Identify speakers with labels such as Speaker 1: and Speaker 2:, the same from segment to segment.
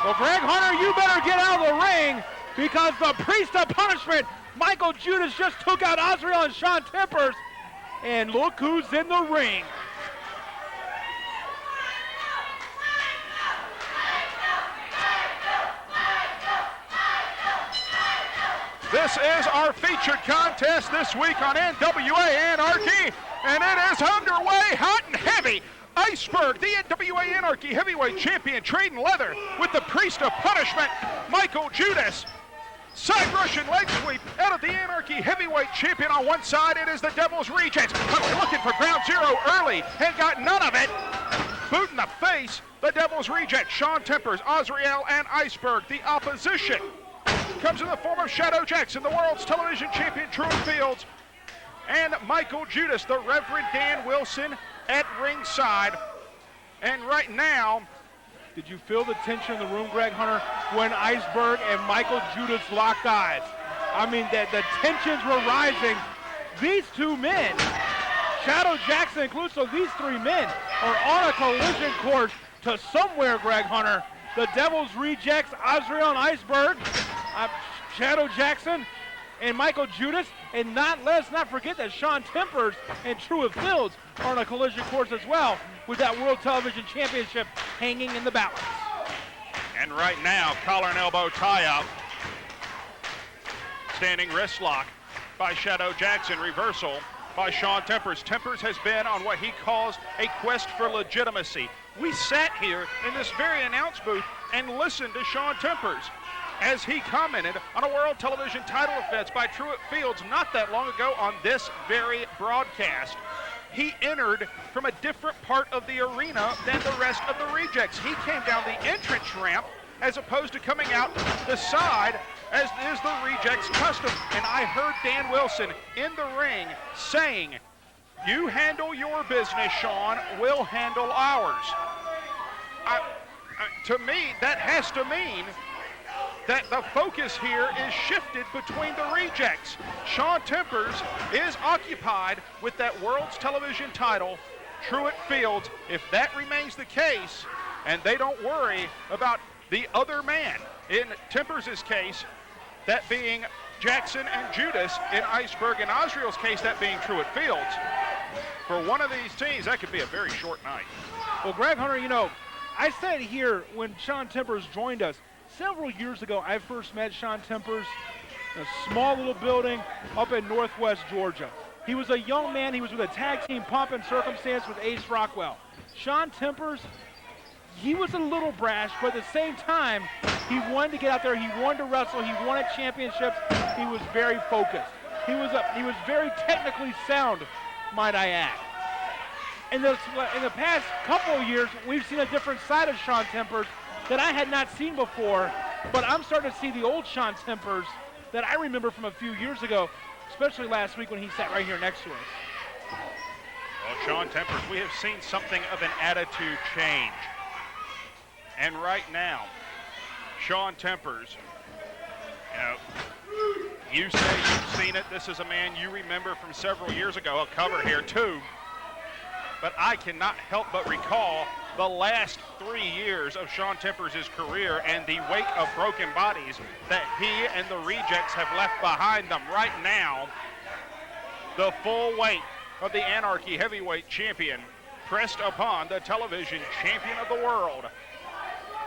Speaker 1: Well, Greg Hunter, you better get out of the ring because the priest of punishment, Michael Judas, just took out Azrael and Shaun Tempers. And look who's in the ring.
Speaker 2: This is our featured contest this week on NWA Anarchy, and it is underway hot and heavy. Iceberg, the NWA Anarchy heavyweight champion, trading leather with the priest of punishment, Michael Judas. Side Russian leg sweep out of the Anarchy heavyweight champion on one side. It is the Devil's Rejects. Looking for ground zero early and got none of it. Boot in the face, the Devil's Rejects. Shaun Tempers, Azrael, and Iceberg, the opposition. Comes in the form of Shadow Jackson, the world's television champion, Truitt, and Michael Judas, the Reverend Dan Wilson, at ringside. And right now,
Speaker 1: did you feel the tension in the room, Greg Hunter, when Iceberg and Michael Judas locked eyes? I mean, the tensions were rising. These two men, Shadow Jackson includes, so these three men are on a collision course to somewhere, Greg Hunter. The Devil's Rejects, Azrael and Iceberg, Shadow Jackson and Michael Judas, and let's not forget that Shaun Tempers and Truitt are on a collision course as well, with that World Television Championship hanging in the balance.
Speaker 2: And right now, collar and elbow tie-up. Standing wrist lock by Shadow Jackson, reversal by Shaun Tempers. Tempers has been on what he calls a quest for legitimacy. We sat here in this very announce booth and listened to Shaun Tempers as he commented on a World Television title defense by Truitt Fields not that long ago on this very broadcast. He entered from a different part of the arena than the rest of the Rejects. He came down the entrance ramp as opposed to coming out the side, as is the Rejects' custom. And I heard Dan Wilson in the ring saying, "You handle your business, Shaun, we'll handle ours." To me, that has to mean that the focus here is shifted between the Rejects. Shaun Tempers is occupied with that World's Television title, Truitt Fields. If that remains the case, and they don't worry about the other man, in Tempers' case, that being Jackson and Judas, in Iceberg and Azrael's case, that being Truitt Fields, for one of these teams, that could be a very short night.
Speaker 1: Well, Greg Hunter, you know, I said here when Shaun Tempers joined us, several years ago, I first met Shaun Tempers in a small little building up in Northwest Georgia. He was a young man. He was with a tag team Pomp and Circumstance with Ace Rockwell. Shaun Tempers, he was a little brash, but at the same time, he wanted to get out there. He wanted to wrestle. He wanted championships. He was very focused. He was very technically sound, might I add. In the past couple of years, we've seen a different side of Shaun Tempers that I had not seen before, but I'm starting to see the old Shaun Tempers that I remember from a few years ago, especially last week when he sat right here next to us.
Speaker 2: Well, Shaun Tempers, we have seen something of an attitude change. And right now, Shaun Tempers, you know, you say you've seen it. This is a man you remember from several years ago. I'll cover here too. But I cannot help but recall the last 3 years of Shaun Tempers' career and the wake of broken bodies that he and the Rejects have left behind them. Right now, the full weight of the Anarchy heavyweight champion pressed upon the television champion of the world.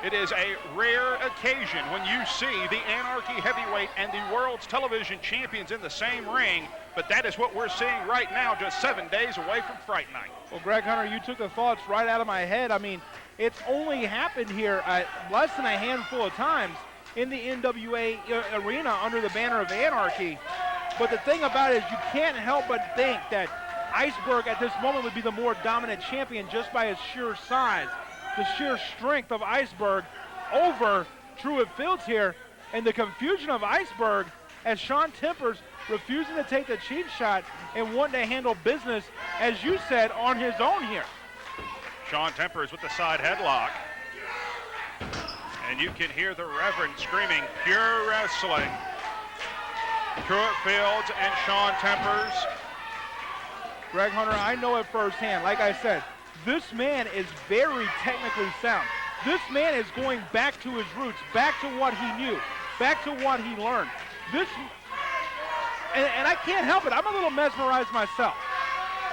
Speaker 2: It is a rare occasion when you see the Anarchy heavyweight and the world's television champions in the same ring, but that is what we're seeing right now, just 7 days away from Fright Night.
Speaker 1: Well, Greg Hunter, you took the thoughts right out of my head. I mean, it's only happened here less than a handful of times in the NWA arena under the banner of Anarchy. But the thing about it is you can't help but think that Iceberg at this moment would be the more dominant champion just by his sheer size, the sheer strength of Iceberg over Truitt Fields here, and the confusion of Iceberg as Shaun Tempers refusing to take the cheap shot and wanting to handle business, as you said, on his own here.
Speaker 2: Shaun Tempers with the side headlock. And you can hear the Reverend screaming, "Pure wrestling." Truitt Fields and Shaun Tempers.
Speaker 1: Greg Hunter, I know it firsthand. Like I said, this man is very technically sound. This man is going back to his roots, back to what he knew, back to what he learned. And I can't help it. I'm a little mesmerized myself.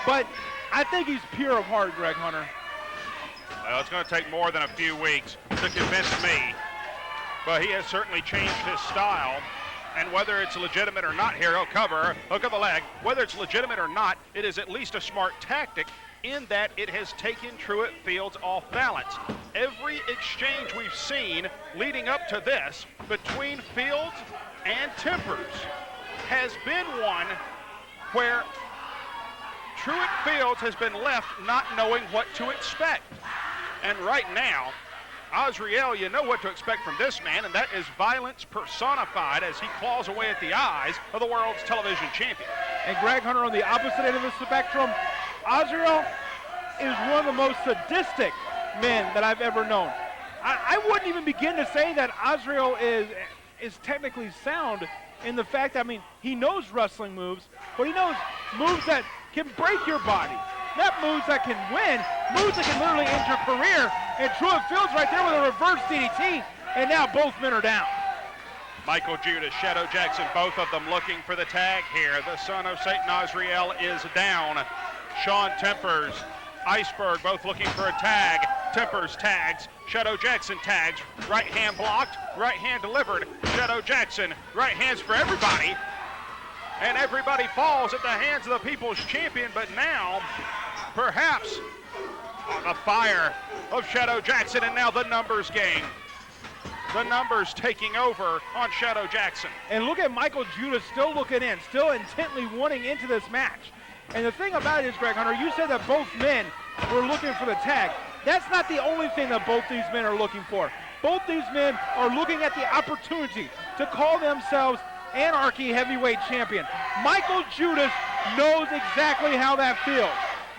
Speaker 1: But I think he's pure of heart, Greg Hunter.
Speaker 2: Well, it's going to take more than a few weeks to convince me. But he has certainly changed his style. And whether it's legitimate or not here, he'll cover, hook of the leg. Whether it's legitimate or not, it is at least a smart tactic in that it has taken Truitt Fields off balance. Every exchange we've seen leading up to this between Fields and Tempers has been one where Truitt Fields has been left not knowing what to expect. And right now, Azrael, you know what to expect from this man, and that is violence personified as he claws away at the eyes of the world's television champion.
Speaker 1: And Greg Hunter, on the opposite end of the spectrum, Azrael is one of the most sadistic men that I've ever known. I wouldn't even begin to say that Azrael is technically sound in the fact that, I mean, he knows wrestling moves, but he knows moves that can break your body. Not moves that can win, moves that can literally end your career. And Truitt Fields right there with a reverse DDT, and now both men are down.
Speaker 2: Michael Judas, Shadow Jackson, both of them looking for the tag here. The son of Satan Azrael is down. Shaun Tempers, Iceberg, both looking for a tag. Tempers tags, Shadow Jackson tags. Right hand blocked, right hand delivered. Shadow Jackson, right hands for everybody. And everybody falls at the hands of the People's Champion, but now, perhaps, the fire of Shadow Jackson, and now the numbers game. The numbers taking over on Shadow Jackson.
Speaker 1: And look at Michael Judas still looking in, still intently wanting into this match. And the thing about it is, Greg Hunter, you said that both men were looking for the tag. That's not the only thing that both these men are looking for. Both these men are looking at the opportunity to call themselves Anarchy Heavyweight Champion. Michael Judas knows exactly how that feels.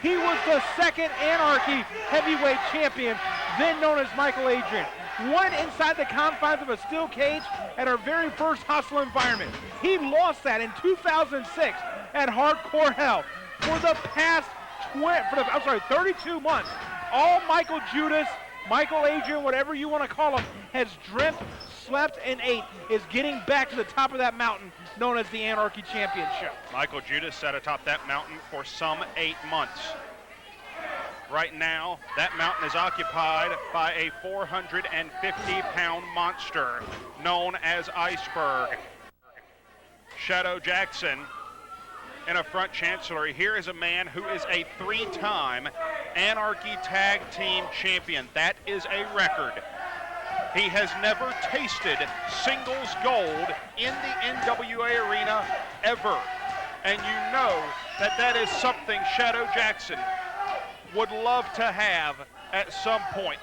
Speaker 1: He was the second Anarchy Heavyweight Champion, then known as Michael Adrian. Won inside the confines of a steel cage at our very first hostile environment. He lost that in 2006 at Hardcore Hell. For the past 32 months, all Michael Judas, Michael Adrian, whatever you want to call him, has dreamt, slept, and ate is getting back to the top of that mountain known as the Anarchy Championship.
Speaker 2: Michael Judas sat atop that mountain for some 8 months. Right now, that mountain is occupied by a 450-pound monster known as Iceberg. Shadow Jackson in a front chancellery. Here is a man who is a 3-time Anarchy Tag Team Champion. That is a record. He has never tasted singles gold in the NWA arena ever. And you know that that is something Shadow Jackson would love to have at some point.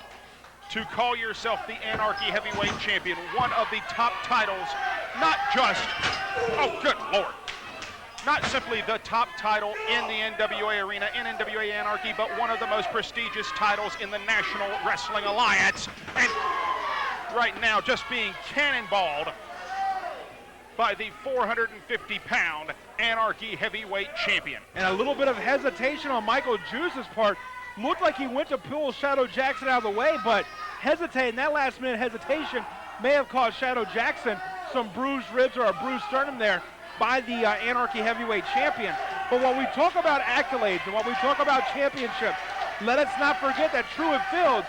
Speaker 2: To call yourself the Anarchy Heavyweight Champion, one of the top titles, not just, oh good Lord, not simply the top title in the NWA arena, in NWA Anarchy, but one of the most prestigious titles in the National Wrestling Alliance. And right now just being cannonballed by the 450-pound Anarchy Heavyweight Champion.
Speaker 1: And a little bit of hesitation on Michael Judas's part. Looked like he went to pull Shadow Jackson out of the way, but hesitating. That last-minute hesitation may have caused Shadow Jackson some bruised ribs or a bruised sternum there by the Anarchy Heavyweight Champion. But when we talk about accolades and when we talk about championship, let us not forget that Truitt Fields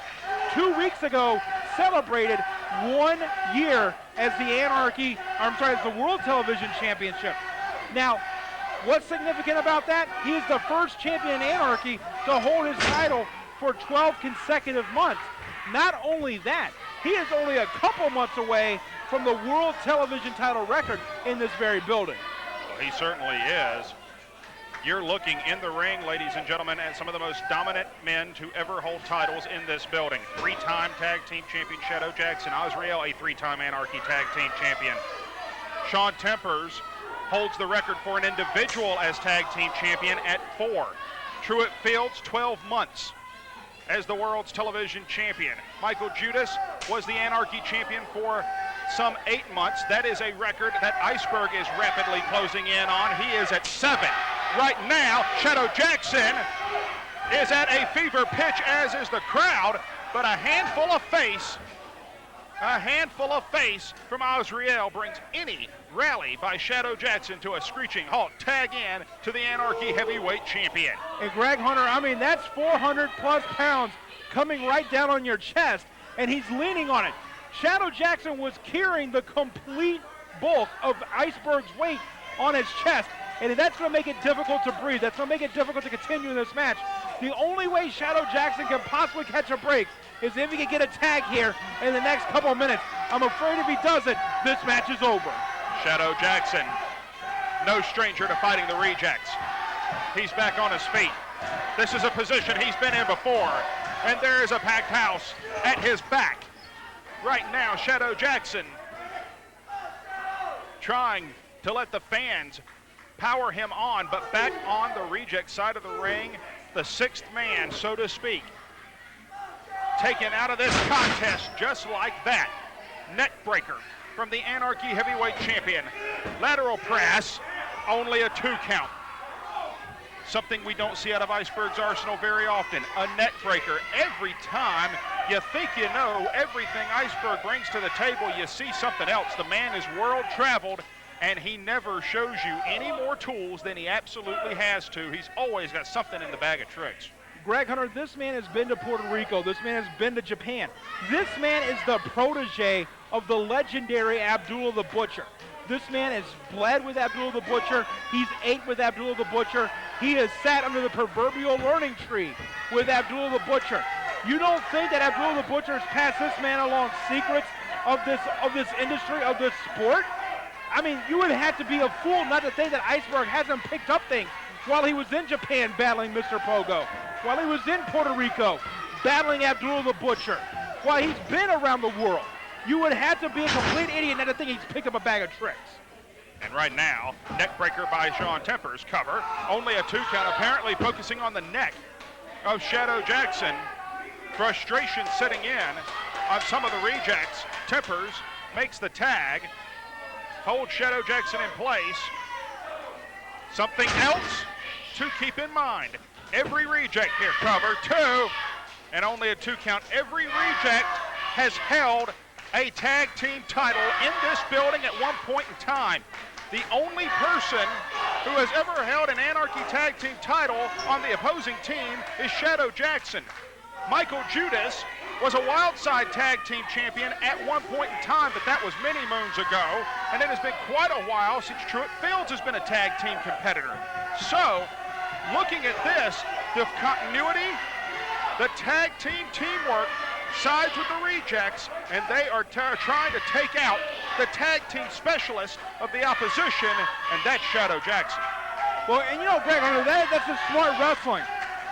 Speaker 1: 2 weeks ago celebrated 1 year as the World Television Championship. Now, what's significant about that? He is the first champion in Anarchy to hold his title for 12 consecutive months. Not only that, he is only a couple months away from the World Television title record in this very building.
Speaker 2: Well, he certainly is. You're looking in the ring, ladies and gentlemen, at some of the most dominant men to ever hold titles in this building. 3-time Tag Team Champion Shadow Jackson. Azrael, a 3-time Anarchy Tag Team Champion. Shaun Tempers holds the record for an individual as Tag Team Champion at 4. Truitt Fields, 12 months as the world's television champion. Michael Judas was the Anarchy Champion for some 8 months. That is a record that Iceberg is rapidly closing in on. He is at 7. Right now, Shadow Jackson is at a fever pitch, as is the crowd, but a handful of face from Azrael brings any rally by Shadow Jackson to a screeching halt. Tag in to the Anarchy Heavyweight Champion.
Speaker 1: And Greg Hunter, I mean, that's 400 plus pounds coming right down on your chest, and he's leaning on it. Shadow Jackson was carrying the complete bulk of Iceberg's weight on his chest, and that's going to make it difficult to breathe. That's going to make it difficult to continue in this match. The only way Shadow Jackson can possibly catch a break is if he can get a tag here in the next couple of minutes. I'm afraid if he doesn't, this match is over.
Speaker 2: Shadow Jackson, no stranger to fighting the rejects. He's back on his feet. This is a position he's been in before, and there is a packed house at his back. Right now, Shadow Jackson trying to let the fans power him on, but back on the reject side of the ring, the sixth man, so to speak, taken out of this contest just like that. Neck breaker from the Anarchy Heavyweight Champion. Lateral press, only a 2 count. Something we don't see out of Iceberg's arsenal very often. A neck breaker. Every time you think you know everything Iceberg brings to the table, you see something else. The man is world traveled, and he never shows you any more tools than he absolutely has to. He's always got something in the bag of tricks.
Speaker 1: Greg Hunter, this man has been to Puerto Rico. This man has been to Japan. This man is the protege of the legendary Abdullah the Butcher. This man has bled with Abdullah the Butcher. He's ate with Abdullah the Butcher. He has sat under the proverbial learning tree with Abdullah the Butcher. You don't think that Abdullah the Butcher has passed this man along secrets of this industry, of this sport? I mean, you would have to be a fool not to think that Iceberg hasn't picked up things while he was in Japan battling Mr. Pogo, while he was in Puerto Rico battling Abdullah the Butcher, while he's been around the world. You would have to be a complete idiot not to think he's picked up a bag of tricks.
Speaker 2: And right now, neck breaker by Shaun Tempers, cover. Only a 2 count, apparently focusing on the neck of Shadow Jackson. Frustration setting in on some of the rejects. Tempers makes the tag, holds Shadow Jackson in place. Something else to keep in mind. Every reject here, cover, 2, and only a 2 count. Every reject has held a tag team title in this building at one point in time. The only person who has ever held an Anarchy tag team title on the opposing team is Shadow Jackson. Michael Judas was a wild side tag team champion at one point in time, but that was many moons ago, and it has been quite a while since Truitt Fields has been a tag team competitor. So, looking at this, the continuity, the tag team teamwork sides with the rejects, and they are trying to take out the tag team specialist of the opposition, and that's Shadow Jackson.
Speaker 1: Well, and you know, Greg, that's a smart wrestling.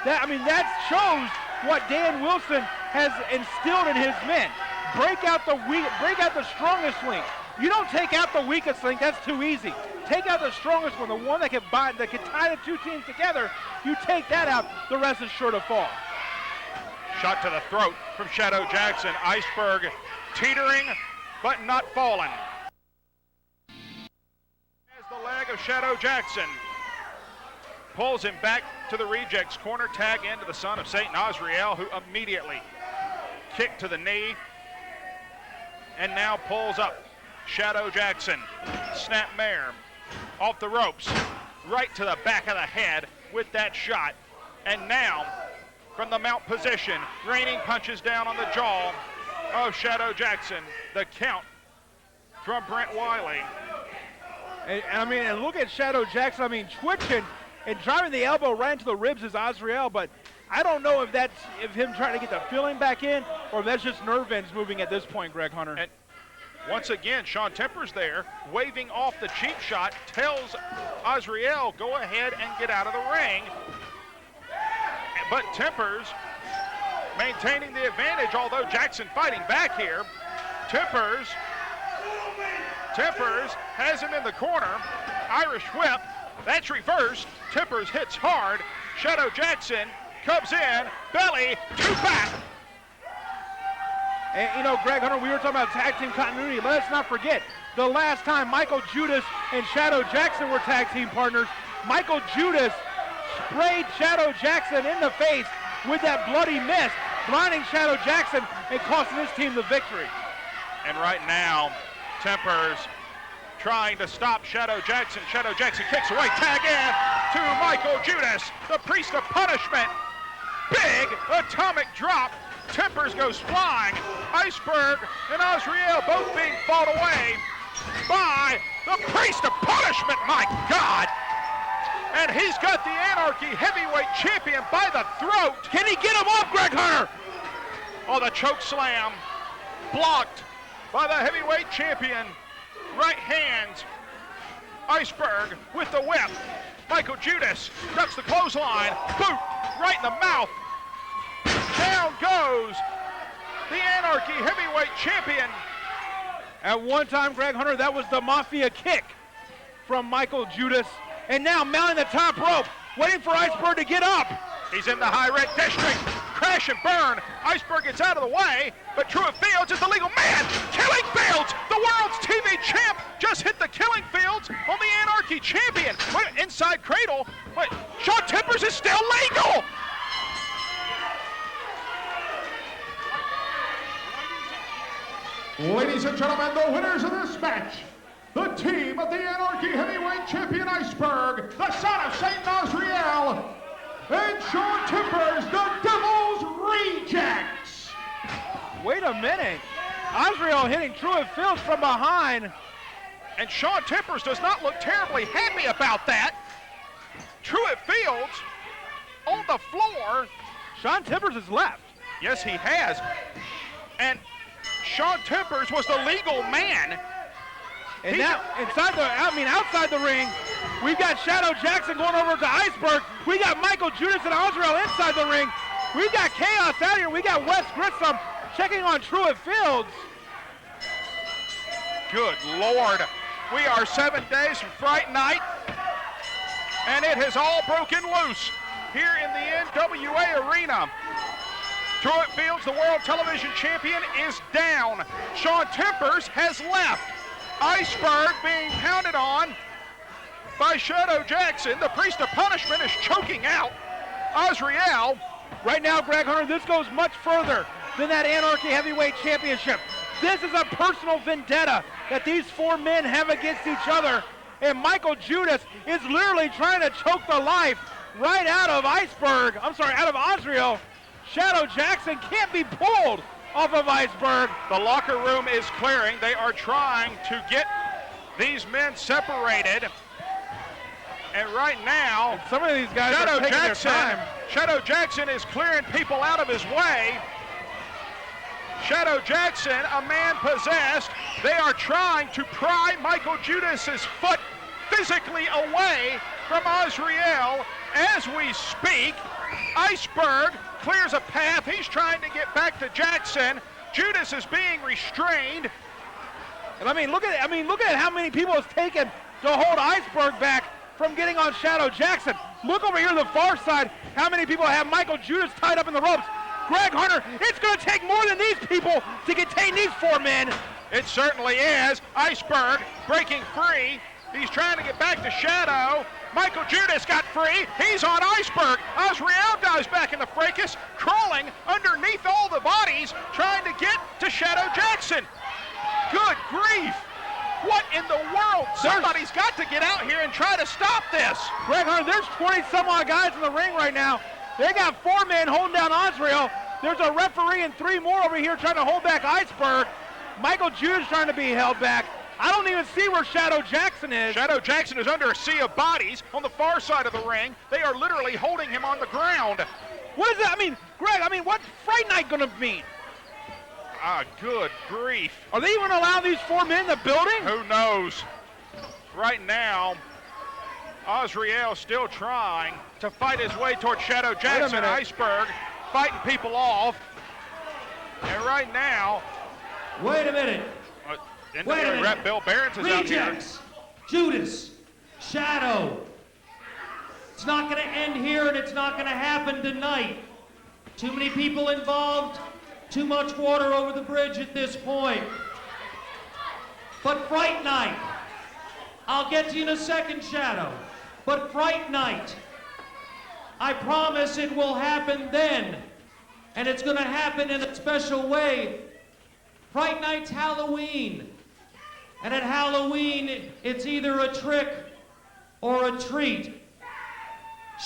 Speaker 1: That shows what Dan Wilson has instilled in his men. Break out the strongest link. You don't take out the weakest link, that's too easy. Take out the strongest one, the one that can tie the two teams together. You take that out, the rest is sure to fall.
Speaker 2: Shot to the throat from Shadow Jackson. Iceberg teetering, but not falling. As the leg of Shadow Jackson pulls him back to the rejects corner, tag into the son of Satan, Azrael, who immediately kicked to the knee and now pulls up Shadow Jackson. Snapmare off the ropes, right to the back of the head with that shot. And now, from the mount position, raining punches down on the jaw of Shadow Jackson. The count from Brent Wiley.
Speaker 1: And look at Shadow Jackson. Twitching and driving the elbow right into the ribs is Azrael, but I don't know if that's him trying to get the feeling back in or if that's just nerve ends moving at this point, Greg Hunter.
Speaker 2: And once again, Shaun Tempers there, waving off the cheap shot, tells Azrael, go ahead and get out of the ring. But Tempers maintaining the advantage, although Jackson fighting back here. Tempers has him in the corner. Irish whip, that's reversed. Tempers hits hard. Shadow Jackson comes in, belly to back.
Speaker 1: And Greg Hunter, we were talking about tag team continuity. Let's not forget, the last time Michael Judas and Shadow Jackson were tag team partners, Michael Judas sprayed Shadow Jackson in the face with that bloody mist, blinding Shadow Jackson and costing his team the victory.
Speaker 2: And right now, Tempers trying to stop Shadow Jackson. Shadow Jackson kicks away, tag in to Mikael Judas, the priest of punishment. Big atomic drop. Tempers goes flying. Iceberg and Azrael both being fought away by the priest of punishment, my God. And he's got the Anarchy heavyweight champion by the throat.
Speaker 1: Can he get him off, Greg Hunter?
Speaker 2: Oh, the choke slam blocked by the heavyweight champion. Right hand, Iceberg with the whip. Mikael Judas ducks the clothesline. Boot right in the mouth. Down goes the Anarchy heavyweight champion.
Speaker 1: At one time, Greg Hunter, that was the Mafia kick from Mikael Judas. And now mounting the top rope, waiting for Iceberg to get up.
Speaker 2: He's in the high red district. Crash and burn. Iceberg gets out of the way, but Truitt Fields is the legal man. Killing Fields, the world's TV champ, just hit the Killing Fields on the Anarchy champion. Wait, inside cradle. Wait, Shaun Tempers is still legal.
Speaker 3: Ladies and gentlemen, the winners of this match, the team of the Anarchy heavyweight champion Iceberg, the son of Saint Azrael, and Shaun Tempers, the Devil's Rejects.
Speaker 1: Wait a minute. Azrael hitting Truitt Fields from behind.
Speaker 2: And Shaun Tempers does not look terribly happy about that. Truitt Fields on the floor.
Speaker 1: Shaun Tempers is left.
Speaker 2: Yes, he has. And Shaun Tempers was the legal man.
Speaker 1: And now, outside the ring, we've got Shadow Jackson going over to Iceberg. We got Mikael Judas and Azrael inside the ring. We've got Chaos out here. We got Wes Grissom checking on Truitt Fields.
Speaker 2: Good Lord. We are 7 days from Fright Night, and it has all broken loose here in the NWA arena. Truitt Fields, the world television champion, is down. Shaun Tempers has left. Iceberg being pounded on by Shadow Jackson. The priest of punishment is choking out Azrael.
Speaker 1: Right now, Greg Hunter, this goes much further than that Anarchy Heavyweight Championship. This is a personal vendetta that these four men have against each other. And Mikael Judas is literally trying to choke the life right out of out of Azrael. Shadow Jackson can't be pulled off of Iceberg.
Speaker 2: The locker room is clearing. They are trying to get these men separated. And right now,
Speaker 1: and some of these guys are taking their time.
Speaker 2: Shadow Jackson is clearing people out of his way. Shadow Jackson, a man possessed. They are trying to pry Mikael Judas's foot physically away from Azrael as we speak. Iceberg clears a path. He's trying to get back to Jackson. Judas is being restrained.
Speaker 1: And look at how many people it's taken to hold Iceberg back from getting on Shadow Jackson. Look over here on the far side, how many people have Mikael Judas tied up in the ropes. Greg Hunter, it's going to take more than these people to contain these four men.
Speaker 2: It certainly is. Iceberg breaking free. He's trying to get back to Shadow. Mikael Judas got free. He's on Iceberg. Azrael dives back in the fracas, crawling underneath all the bodies, trying to get to Shadow Jackson. Good grief. What in the world? Somebody's got to get out here and try to stop this.
Speaker 1: Greg Hunter, there's 20-some-odd guys in the ring right now. They got four men holding down Azrael. There's a referee and three more over here trying to hold back Iceberg. Mikael Judas trying to be held back. I don't even see where Shadow Jackson is.
Speaker 2: Shadow Jackson is under a sea of bodies on the far side of the ring. They are literally holding him on the ground.
Speaker 1: What is that? Greg, what's Fright Night going to mean?
Speaker 2: Good grief.
Speaker 1: Are they even allowing these four men in the building?
Speaker 2: Who knows? Right now, Azrael still trying to fight his way toward Shadow Jackson. Iceberg fighting people off. And right now...
Speaker 3: Wait a minute.
Speaker 2: NWA rep Bill Behrens is out here.
Speaker 3: Judas, Shadow. It's not going to end here, and it's not going to happen tonight. Too many people involved, too much water over the bridge at this point. But Fright Night, I'll get to you in a second, Shadow. But Fright Night,
Speaker 4: I promise it will happen then. And it's going to happen in a special way. Fright Night's Halloween. And at Halloween, it's either a trick or a treat.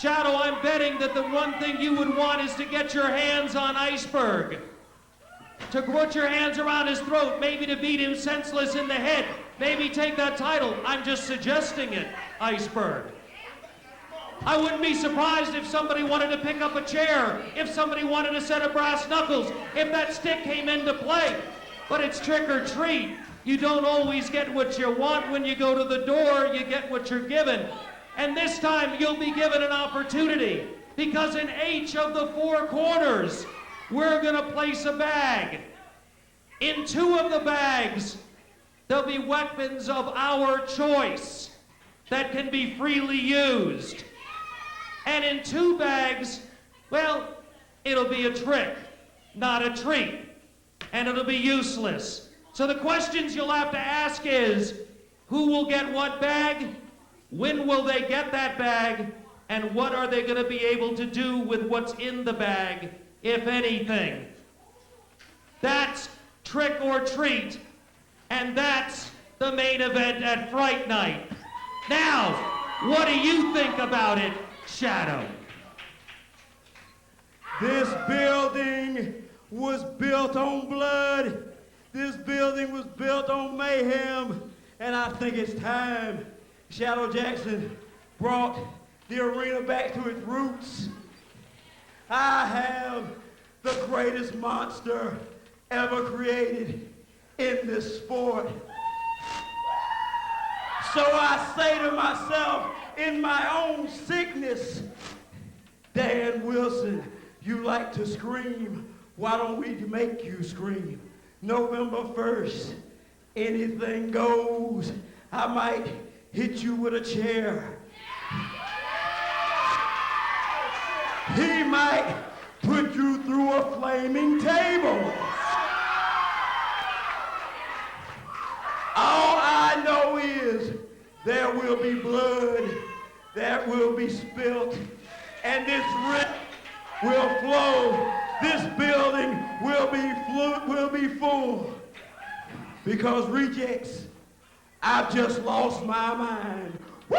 Speaker 4: Shadow, I'm betting that the one thing you would want is to get your hands on Iceberg. To put your hands around his throat, maybe to beat him senseless in the head, maybe take that title. I'm just suggesting it, Iceberg. I wouldn't be surprised if somebody wanted to pick up a chair, if somebody wanted a set of brass knuckles, if that stick came into play. But it's trick or treat. You don't always get what you want when you go to the door, you get what you're given. And this time you'll be given an opportunity, because in each of the 4 corners, we're gonna place a bag. In 2 of the bags, there'll be weapons of our choice that can be freely used. And in 2 bags, well, it'll be a trick, not a treat. And it'll be useless. So the questions you'll have to ask is, who will get what bag? When will they get that bag? And what are they gonna be able to do with what's in the bag, if anything? That's trick or treat. And that's the main event at Fright Night. Now, what do you think about it, Shadow?
Speaker 5: This building was built on blood. This building was built on mayhem. And I think it's time Shadow Jackson brought the arena back to its roots. I have the greatest monster ever created in this sport. So I say to myself, in my own sickness, Dan Wilson, you like to scream. Why don't we make you scream? November 1st, anything goes. I might hit you with a chair. He might put you through a flaming table. All I know is there will be blood, there will be spilt, and this rip will flow. This building will be full. Because rejects, I've just lost my mind. Woo!